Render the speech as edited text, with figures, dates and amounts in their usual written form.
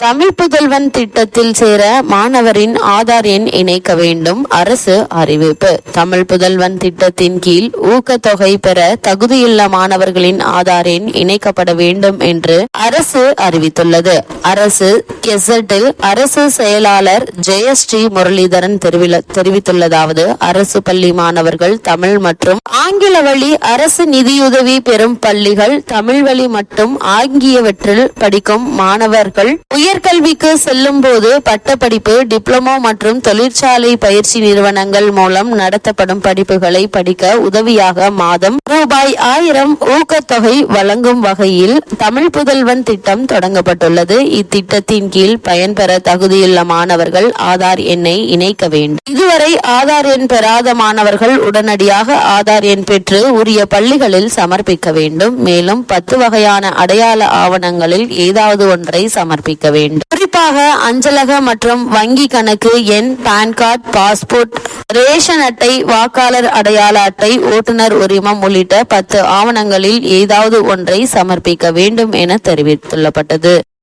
தமிழ் புதல்வன் திட்டத்தில் சேர மாணவரின் ஆதார் எண் இணைக்க வேண்டும், அரசு அறிவிப்பு. தமிழ் புதல்வன் திட்டத்தின் கீழ் ஊக்கத்தொகை பெற தகுதியுள்ள மாணவர்களின் ஆதார் எண் இணைக்கப்பட வேண்டும் என்று அரசு அறிவித்துள்ளது. அரசு கெசட்டில் அரசு செயலாளர் ஜெயஸ்ரீ முரளிதரன் தெரிவித்துள்ளதாவது, அரசு பள்ளி மாணவர்கள் தமிழ் மற்றும் ஆங்கில வழி அரசு நிதியுதவி பெறும் பள்ளிகள், தமிழ் வழி மற்றும் ஆகியவற்றில் படிக்கும் மாணவர்கள் உயர்கல்விக்கு செல்லும் போது பட்டப்படிப்பு, டிப்ளமோ மற்றும் தொழிற்சாலை பயிற்சி நிறுவனங்கள் மூலம் நடத்தப்படும் படிப்புகளை படிக்க உதவியாக மாதம் ரூபாய் 1000 ஊக்கத்தொகை வழங்கும் வகையில் தமிழ் புதல்வன் திட்டம் தொடங்கப்பட்டுள்ளது. இத்திட்டத்தின் கீழ் பயன்பெற தகுதியுள்ள மாணவர்கள் ஆதார் எண்ணை இணைக்க வேண்டும். இதுவரை ஆதார் எண் பெறாத மாணவர்கள் உடனடியாக ஆதார் எண் பெற்று உரிய பள்ளிகளில் சமர்ப்பிக்க வேண்டும். மேலும் 10 வகையான அடையாள ஆவணங்களில் ஏதாவது ஒன்றை சமர்ப்பிக்க வேண்டும். குறிப்பாக அஞ்சலக மற்றும் வங்கி கணக்கு எண், பான் கார்டு, பாஸ்போர்ட், ரேஷன் அட்டை, வாக்காளர் அடையாள அட்டை, ஓட்டுநர் உரிமம் உள்ளிட்ட 10 ஆவணங்களில் ஏதாவது ஒன்றை சமர்ப்பிக்க வேண்டும் என தெரிவித்துள்ளப்பட்டது.